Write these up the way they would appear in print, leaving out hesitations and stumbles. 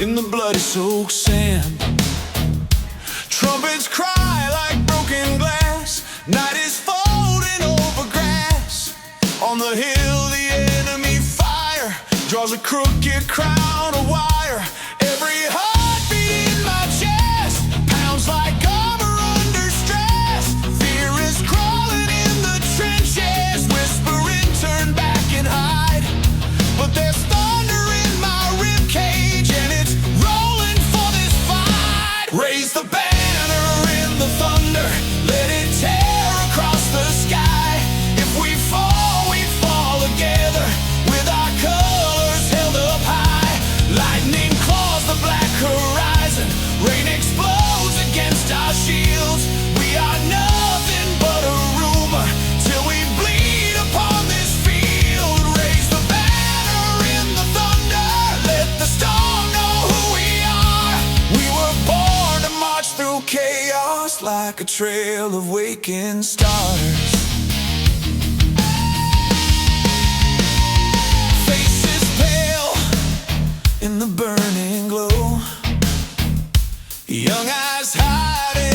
in the bloody soaked sand. Trumpets cry like broken glass. Night is folding over grass. On the hill the enemy fire draws a crooked crown of wire. Every heartbeat in my chest pounds like armor under stress. Fear is crawling in the trenches, whispering turn back and hide. But there's thunder in my ribcage and it's rolling for this fight. Raise the banner in the thunder, let it tear across the sky. If we fall together with our colors held up high. Lightning claws the black horizon, rain explodes against our shields. We are nothing but a rumor till we bleed upon this field. Raise the banner in the thunder, let the storm know who we are. We were born to march through chaos like a trail of waking stars. Faces pale in the burning glow, young eyes hiding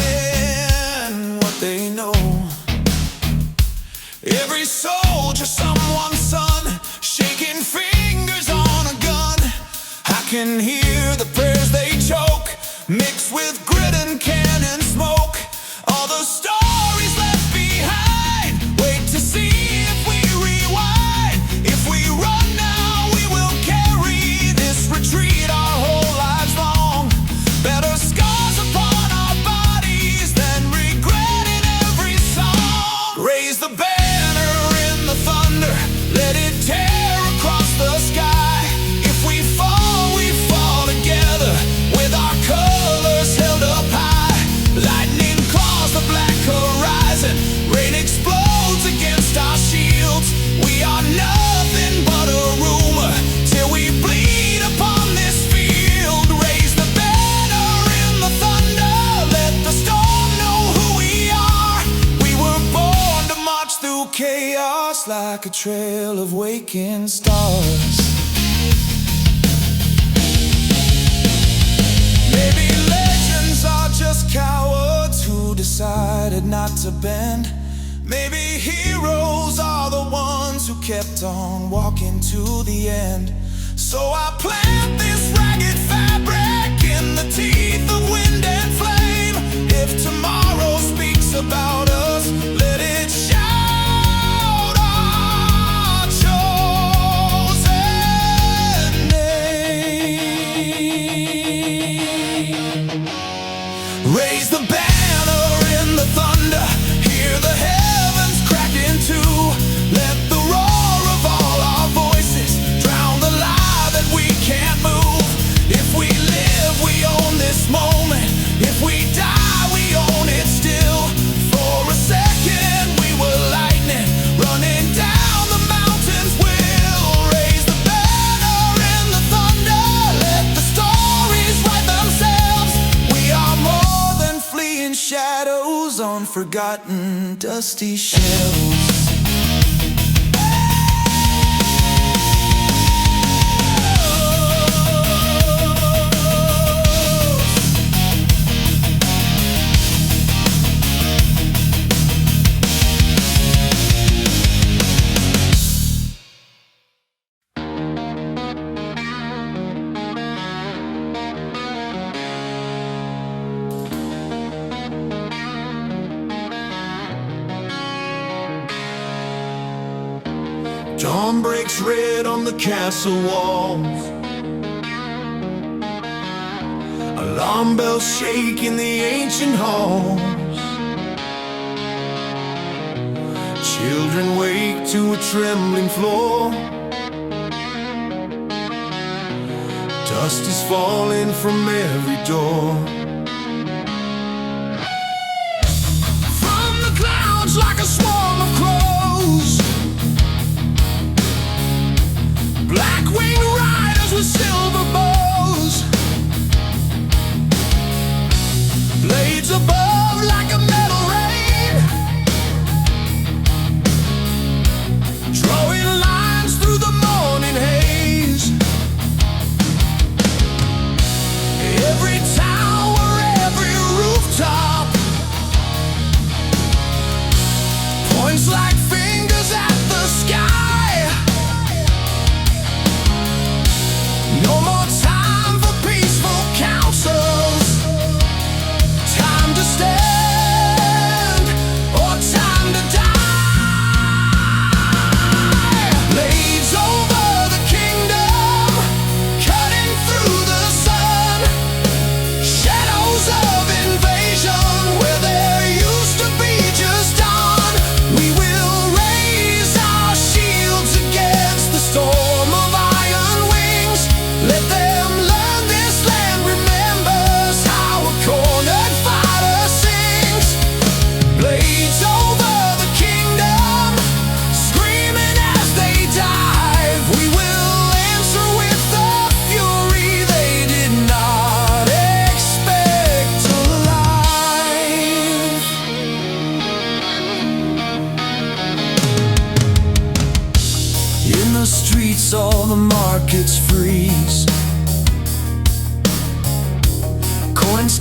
what they know. Every soldier someone's son, shaking fingers on a gun. I can hear the prayers they choke, mixed with grit and cannon smoke. All the stories left behind, wait to see if we rewind. If we run now, we will carry this retreat our whole lives long. Better scars upon our bodies than regret in every song. Raise the banner in the thunder, let it tear across the sky. If we fall together with our colors held up high. Lightning claws the black horizon, rain explodes against our shields. We are nothing but a rumor till we bleed upon this field. Raise the banner in the thunder, let the storm know who we are. We were born to march through chaos like a trail of waking stars. Maybe legends are just cowards who decided not to bend. Maybe heroes are the ones who kept on walking to the end. So I plant this ragged fabric in the teeth of wind and flame. If tomorrow speaks about us, let it shout our chosen name. Raise the banner in the thunder, hear the heavens crack in two. Let the roar of all our voices drown the lie that we can't move. If we live, we own this moment. If we die, we own it still. For a second, we were lightning running down the mountains. We'll raise the banner in the thunder, let the stories write themselves. We are more than fleeing shadows on forgotten dusty shelves. Dawn breaks red on the castle walls. Alarm bells shake in the ancient halls. Children wake to a trembling floor. Dust is falling from every door. From the clouds like a swarm of crows, black-winged riders with silver bows, blades above like a metal rain, drawing lines through the morning haze.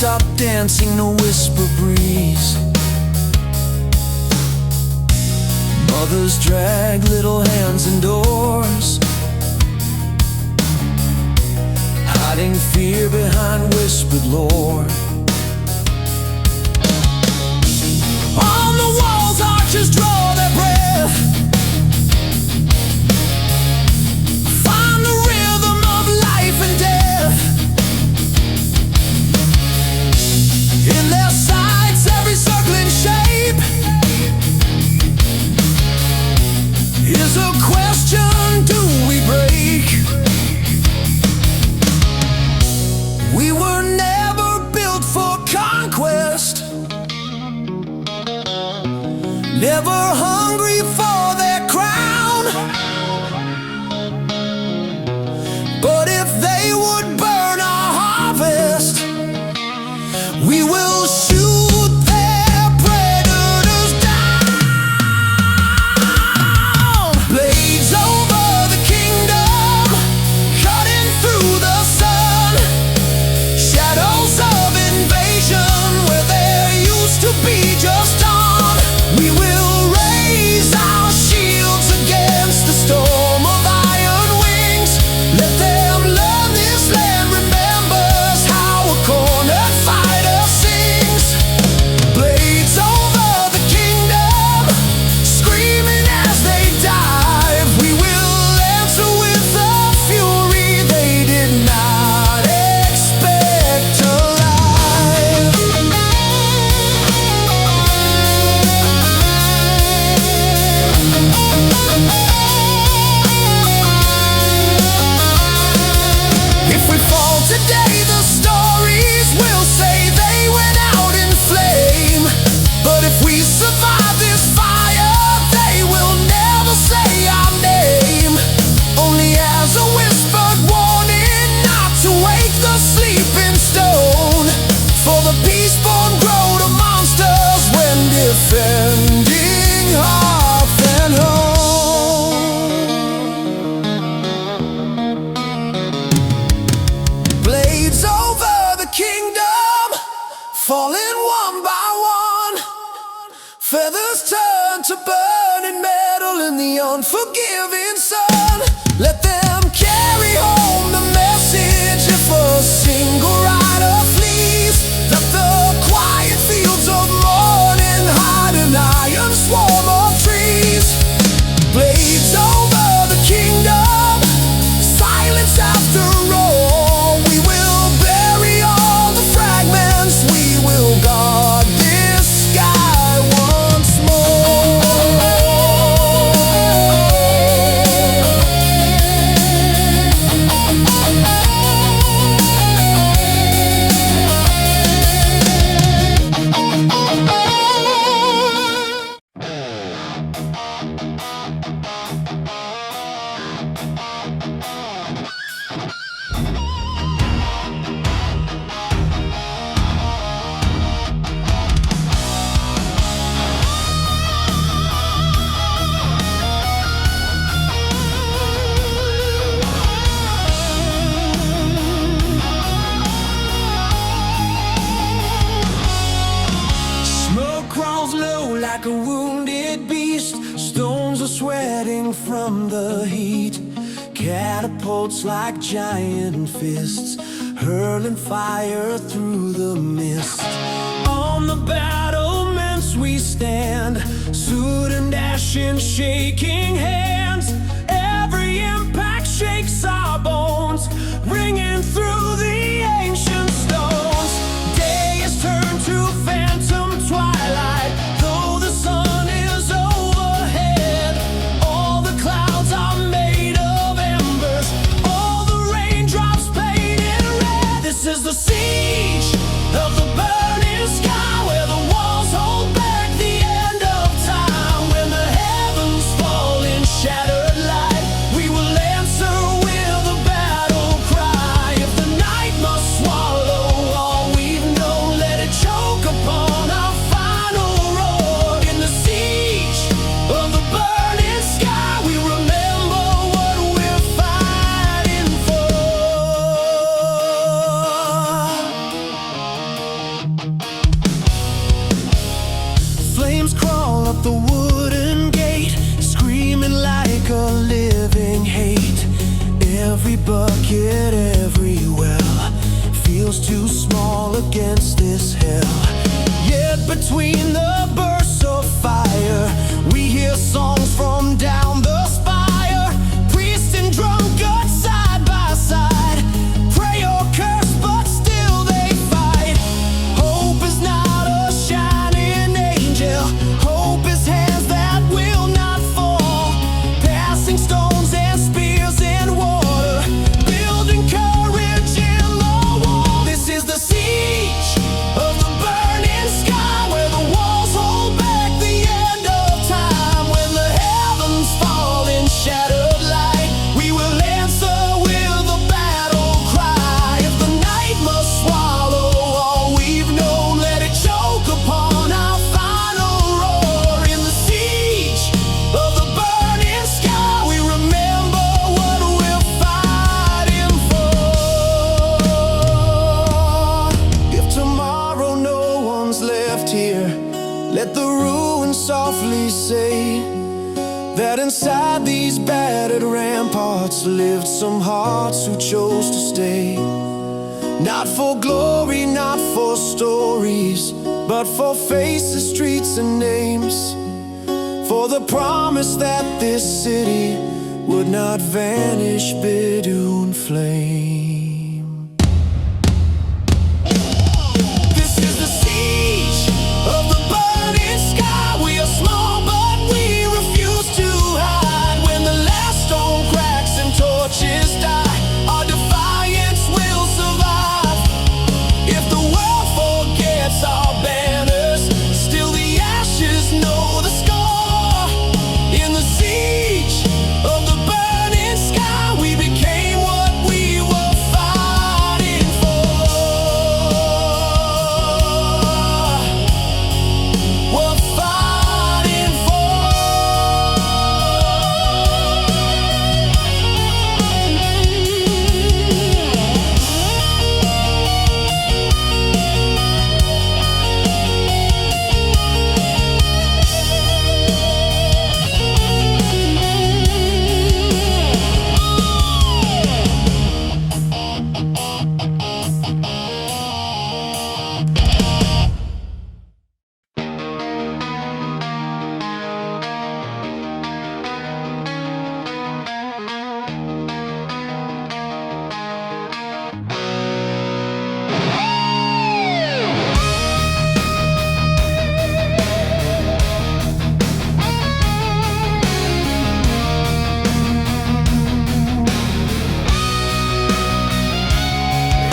stop dancing, no whisper breeze. Mothers drag little hands indoors, hiding fear behind whispered lore. On the walls, archers draw their breath, find the rhythm of life and death. In their sights, every circling shape is a question, do we break? We were never built for conquest, never hungry for their crown. But if they would burn our harvest, we will shoot their predators down. Blades over the kingdom, cutting through the sun. Shadows of invasion where there used to be just dawn. We will raise our shields against the storm of iron wings. Let them learn this land remembers how a cornered fighter sings. Blades over the kingdom, screaming as they dive. We will answer with a fury they did not expect alive. If we fall today, the stories will say they went out in flame. But if we survive this fire, they will never say our name. Only as a whispered warning not to wake the sleeping stone. For the peace-born grow to monsters when defending hearth and home. Blades over the kingdom, falling one by one. Feathers turn to burning metal in the unforgiving sun. Let them carry home the message if a single rider flees. Let the quiet fields of morning hide an iron swarm of trees. Blades over the kingdom, silence after all. We will bury all the fragments, we will guard this sky once more. Smoke crawls low like a wounded beast. Stones are sweating from the heat. Catapults like giant fists, hurling fire through the mist. On the battlements we stand, suit and dash in shaking hands. Every impact shakes our bones, ringing through the ancient stones. Day is turned to phantom twilight, though the sun is overhead. All the clouds are made of embers, all the raindrops painted red. This is the siege of the burning sky, where the walls hold back the end of time. When the heavens fall in shattered light, we will answer with a battle cry. If the night must swallow all we've known, let it choke upon our final roar. In the siege of the burning sky, we remember what we're fighting for. feels too small against this hell. Yet between the bursts of fire, we hear songs from down the spire. Priest and drunkard side by side, pray or curse, but still they fight. Hope is not a shining angel. Hope is hands that will not fall, passing stones and spears in water, building courage in the wall. This is the siege of the burning sky, where the walls hold back the end of time. When the heavens fall in shattered light, we will answer with a battle cry. If the night must swallow all we've known, let it choke upon our final roar. In the siege of the burning sky, we remember what we're fighting for. If tomorrow no one's left here, let the ruins softly say that inside these battered ramparts lived some hearts who chose to stay. Not for glory, not for stories, but for faces, streets, and names. For the promise that this city would not vanish, Bidun flame. This is the siege of the burning sky. We are small, but we refuse to hide. When the last stone cracks and torches die, our defiance will survive. If the world forgets our banners, still the ashes know the score. In the siege of the burning sky, we became what we were fighting for. We're fighting for.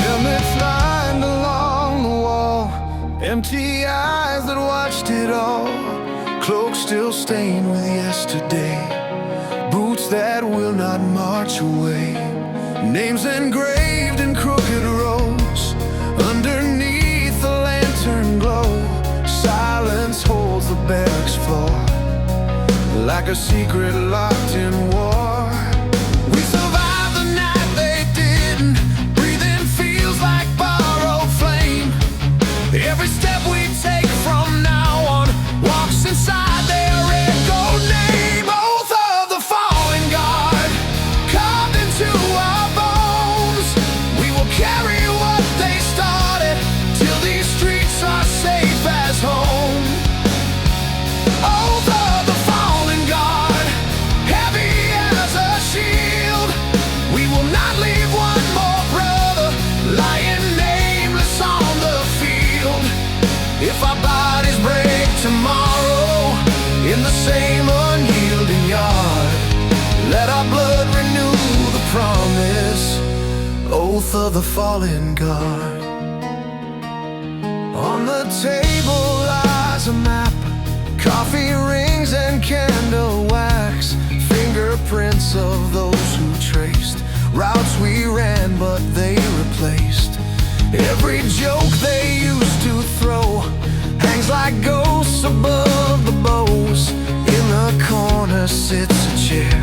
Helmets lined along the wall, empty eyes that watched it all. Cloaks still stained with yesterday, boots that will not march away. Names engraved in crooked rows, underneath the lantern glow. Silence holds the barracks floor, like a secret locked in war. We survived the night they didn't. Breathing feels like borrowed flame. Every step we take from now on walks inside their red gold name. Oath of the fallen guard, carved into our bones. We will carry what they started till these streets are safe as home. Oath of the fallen guard, heavy as a shield. We will not leave one more brother lying nameless on the field. If our bodies break tomorrow in the same unyielding yard, let our blood renew the promise. Oath of the fallen guard. On the table lies a map, coffee rings and candle wax, fingerprints of those who traced routes we ran but they replaced. Every joke they used to throw hangs like ghosts above the bows. In the corner sits a chair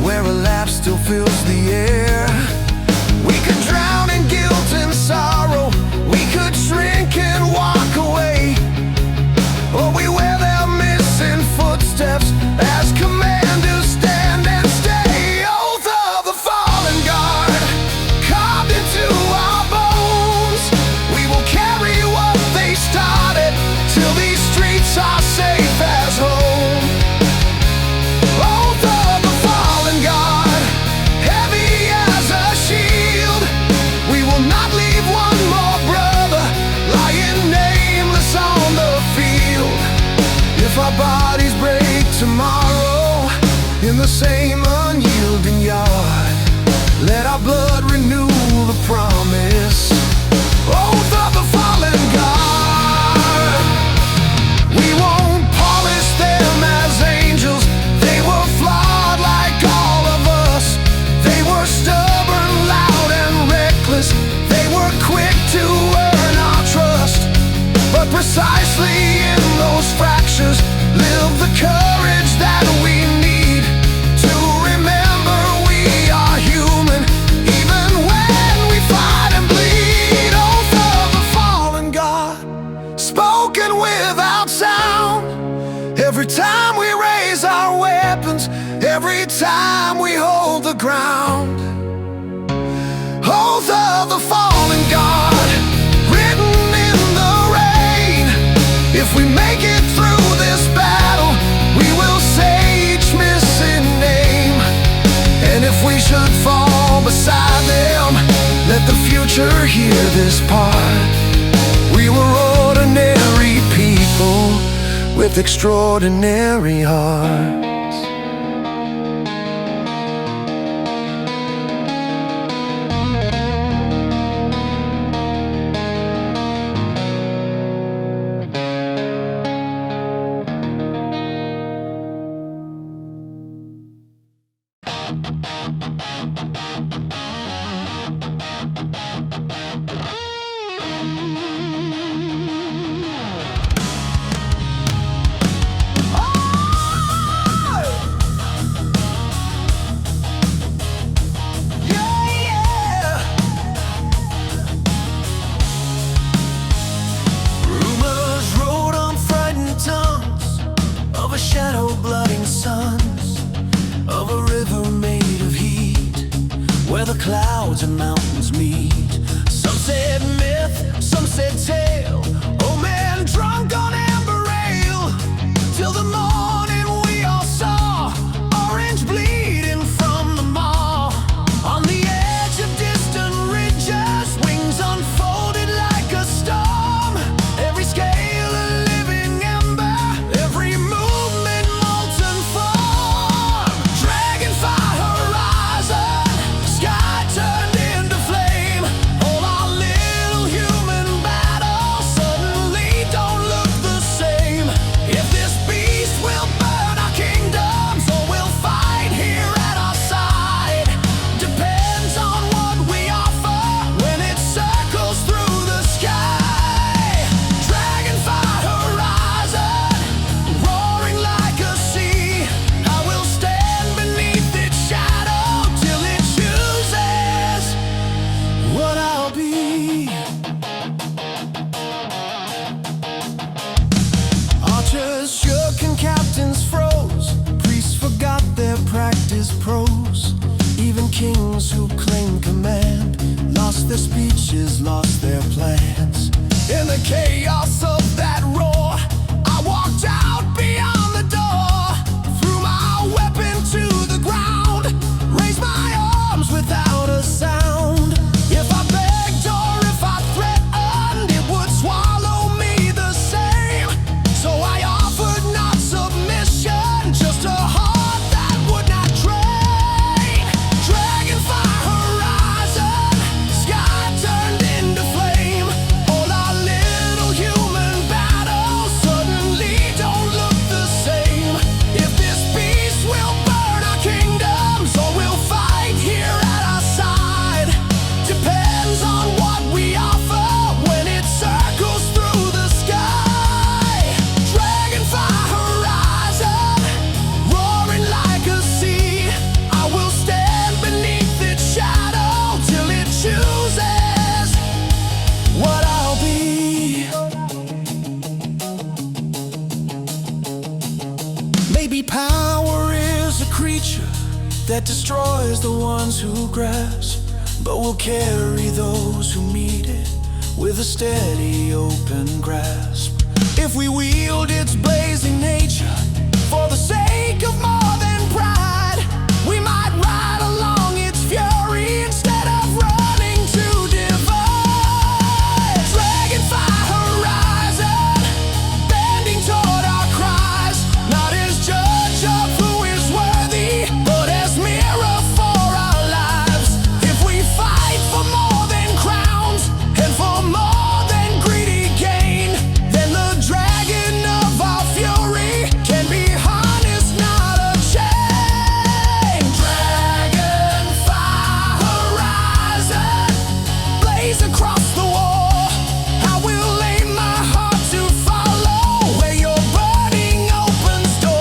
where a laugh still fills the air. We could drown in guilt and sorrow, we could shrink and walk away, or we wear their missing footsteps as commanders stand and stay. Oath of the fallen guard, carved into our bones. the same unyielding yard. Let our blood renew the promise. Oath of the fallen guard. We won't polish them as angels. They were flawed like all of us. They were stubborn, loud, and reckless. They were quick to earn our trust. But precisely in those fractures live the courage that we need to remember we are human, even when we fight and bleed. Oath of the fallen God, spoken without sound. Every time we raise our weapons, every time we hold the ground. Oath of the fallen God, written in the rain. If we make it through this battle, we will say each missing name. And if we should fall beside them, let the future hear this part. We were ordinary people with extraordinary hearts. Clouds and mountains meet. Some said myth, some said tale. Oh man, drunk on amber ale. Till the morning we all saw orange bleeding from the maw. On the edge of distant ridges, wings unfolded like a storm. Every scale a living ember, every movement molten form. Dragonfire horizon, sky turned into flame. All our little human battles suddenly don't look the same. If this beast will burn our kingdoms or will fight here at our side depends on what we offer when it circles through the sky. Dragonfire horizon, roaring like a sea. I will stand beneath its shadow till it chooses what I'll be. Archers shook and captains froze. Priests forgot their practiced prose. Even kings who claimed command lost their speeches, lost their plans. In the chaos of that roar, I walked out beyond the door, threw my weapon to the ground, raised my arms without a sound. If I begged or if I threatened, it would swallow me the same. So I offered not submission, just a heart that would not drain. Dragonfire horizon, sky turned into flame. All our little human battles suddenly don't look the same. If this beast will burn our kingdoms or will fight here at our side depends on what we offer when it circles through the sky. Dragonfire horizon, roaring like a sea. I will stand beneath its shadow till it chooses what I'll be. Maybe power is a creature that destroys the ones who grasp, but will carry those who meet it with a steady open grasp. If we wield its blazing nature for the sake of more than pride, we might ride along its fury instead of running to divide. Dragonfire horizon, bending toward our cries, not as judge of who is worthy, gaze across the wall. I will lay my heart to follow where your burning opens door.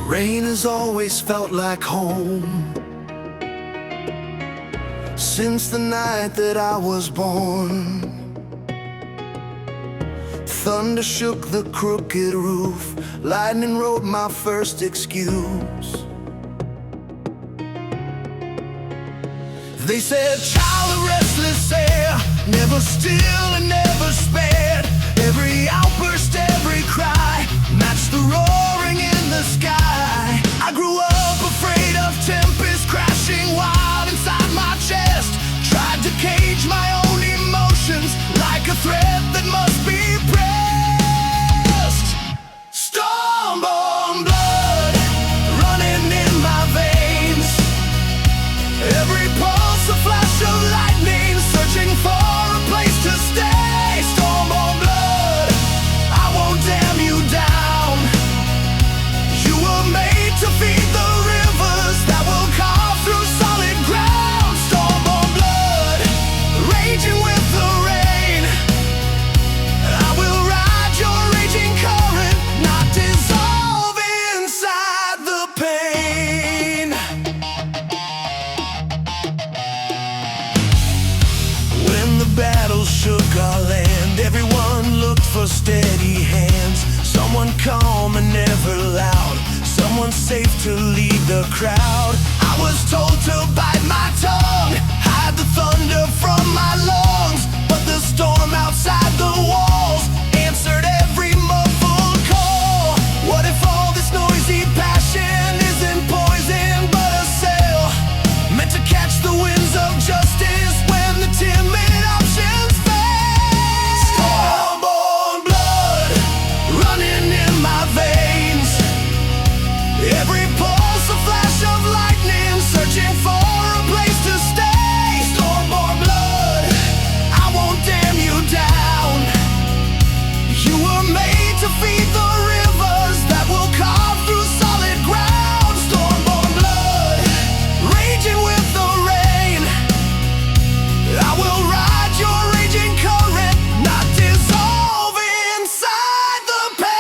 Rain has always felt like home since the night that I was born. Thunder shook the crooked roof, lightning wrote my first excuse. They said, child of restless air, never still and never spared. Every outburst, every cry matched the roaring in the sky. I grew up afraid of tempests crashing wild inside my chest. Tried to cage my own emotions like a thread that must be pressed. Stormborn blood running in my veins. Every pulse a flash of lightning, searching for a place to stay. Stormborn blood, I won't damn you down. You were made to feed the rivers that will carve through solid ground. Stormborn blood, raging with the rain. I will ride your raging current, not dissolve inside the pain. When the battle shook our land, everyone looked for steady hands. Someone calm and never loud, someone safe to lead the crowd. I was told to bite my tongue, hide the thunder from my lungs, but the storm outside the walls answered every muffled call. What if all this noisy passion isn't poison but a sail, meant to catch the winds of justice when the timid options fail? Stormborn blood running in my veins. Every pulse a flash of lightning, searching for a place to stay. Stormborn blood, I won't damn you down. You were made to feed the rivers that will carve through solid ground. Stormborn blood, raging with the rain. I will ride your raging current, not dissolve inside the pain.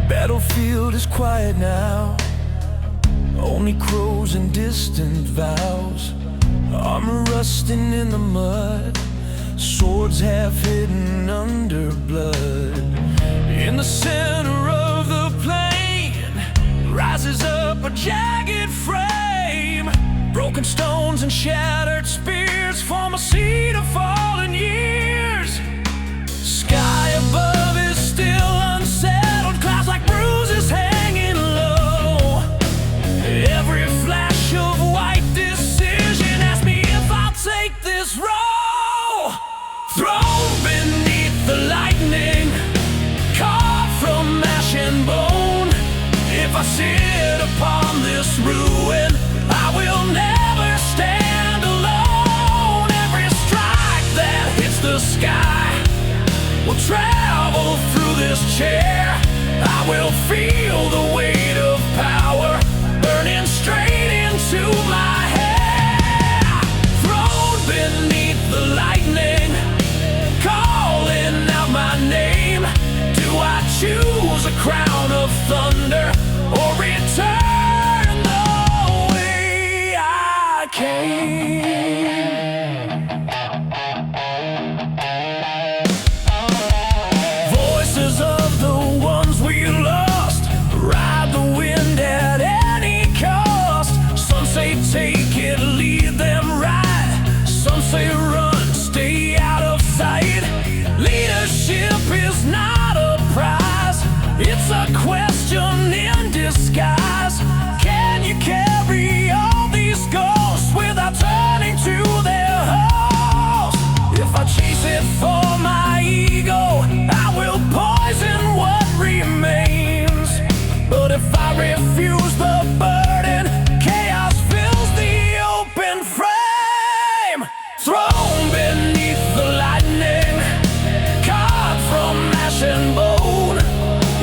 Battlefield is quiet now, only crows and distant vows. Armor rusting in the mud, swords half hidden under blood. In the center of the plain rises up a jagged frame. Broken stones and shattered spears form a seat of fallen years. Sky above is still unsettled, clouds like bruises hanging low. Every flash of white decision asks me if I'll take this role. Thrown beneath the lightning, carved from ash and bone. If I sit upon this ruin, I will never stand alone. Every strike that hits the sky will travel through this chair. I will feel the weight of power burning straight into my hair. Thrown beneath the lightning, calling out my name. Do I choose a crown of thunder or return the way I came? Voices of the ones we lost ride the wind at any cost. Some say take it, lead them right. Some say run, stay out of sight. Leadership is not a prize, it's a question in disguise. Can you carry all these ghosts without turning to their host? If I chase it for my ego, I will poison what remains. But if I refuse the burden, chaos fills the open frame. Thrown beneath the lightning, carved from ash and bone.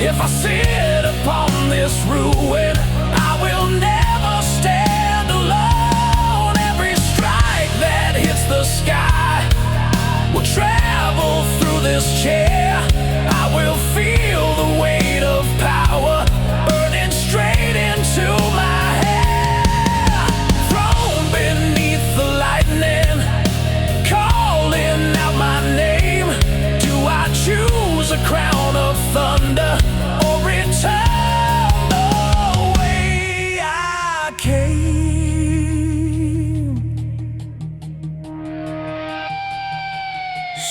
If I sit upon this ruin, I will never stand alone. Every strike that hits the sky will travel through this chair. I will feel the weight of power burning straight into my hair. Thrown beneath the lightning, calling out my name. Do I choose a crown of thunder or return the way I came?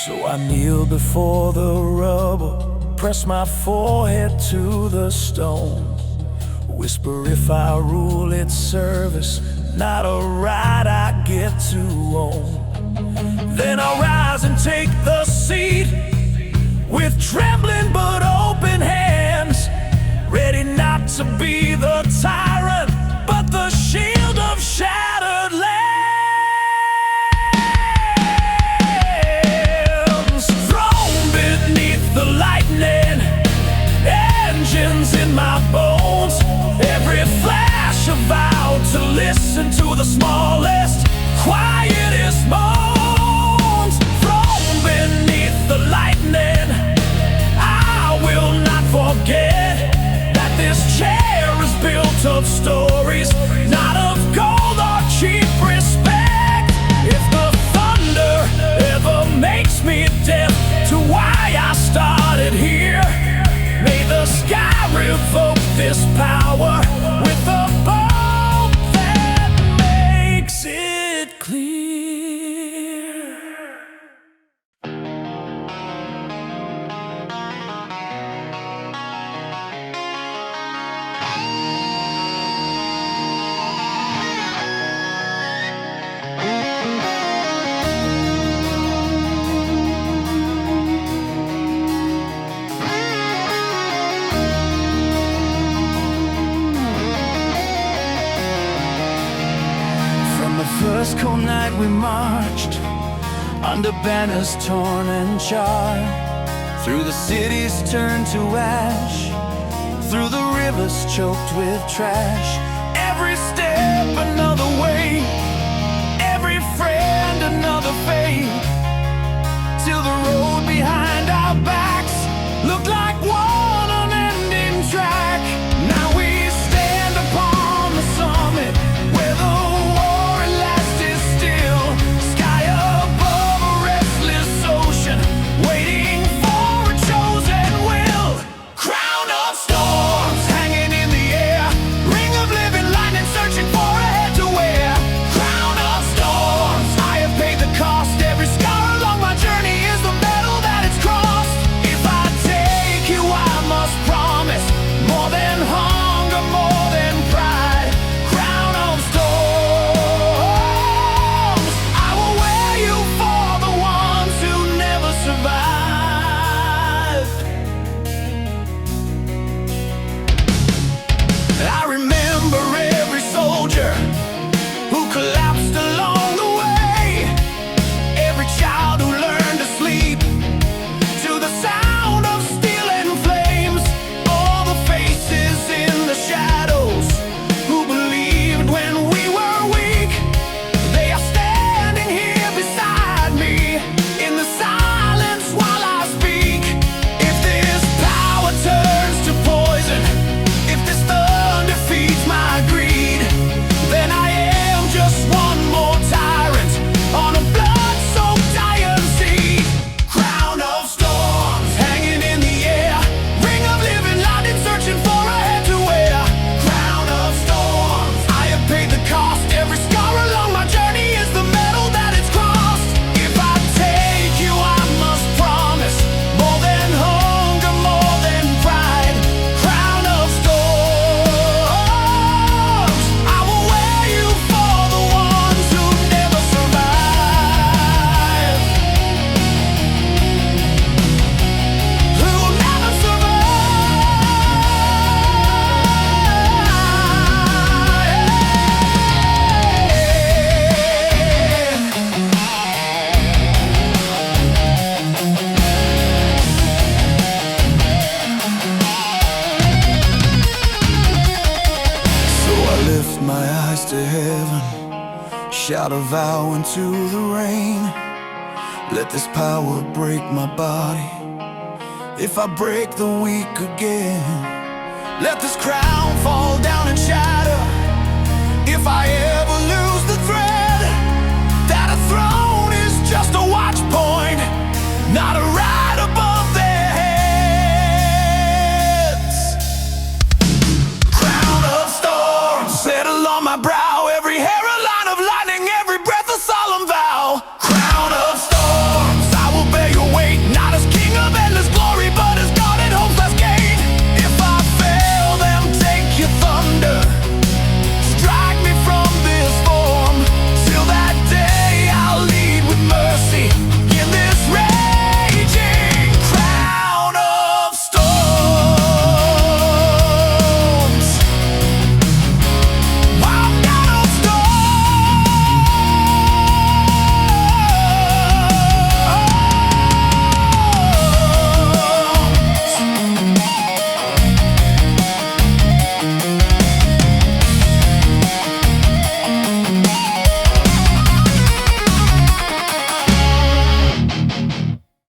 So I kneel before the rubble, press my forehead to the stone. Whisper if I rule its service, not a right I get to own. Then I'll rise and take the seat with trembling but open hands, ready not to be the tyrant, but the shield of shattered lands. Thrown beneath the lightning, engines in my bones. Every flash a vow to listen to the smallest, quietest moans. Thrown beneath the lightning, I will not forget that this chair is built of stories, not of gold or cheap respect. If the thunder ever makes me deaf to why I started here, may the sky revoke this power with a bolt that makes it clear. first cold night we marched under banners torn and charred, through the cities turned to ash, through the rivers choked with trash. Every step another way, every friend another fate, till the road behind our backs looked like one unending track. Now we stand upon the summit where the war at last is still, sky above a restless ocean, waiting for a chosen will. Crown of storms hanging in the air, ring of living lightning searching for a head to wear. Crown of storms, I have paid the cost. Every scar along my journey is the medal that it's crossed. If I take you, I must promise more than hunger, more than pride. Crown of storms, I will wear you for the ones who never survived. I remember every soldier who collapsed along the way, every child who learned to sleep to the sound of steel and flames, all the faces in the shadows who believed when we were weak. They are standing here beside me in the silence while I speak. If this power turns to poison, if this thunder feeds my greed, then I am just one more tyrant on a blood-soaked iron seat. Crown of storms hanging in the air, ring of living lightning searching for a head to wear. Crown of storms, I have paid the cost. Every scar along my journey is the medal that it's crossed. If I take you, I must promise more than hunger, more than pride. Crown of storms, I will wear you for the ones who never survive. Who never So I lift my eyes to heaven, shout a vow into the rain. Let this power break my body. If I break the weak again, let this crown fall down and shatter. If I ever lose the thread, that a throne is just a watch point, not a right above their heads. Crown of storms settle on my brow, every hair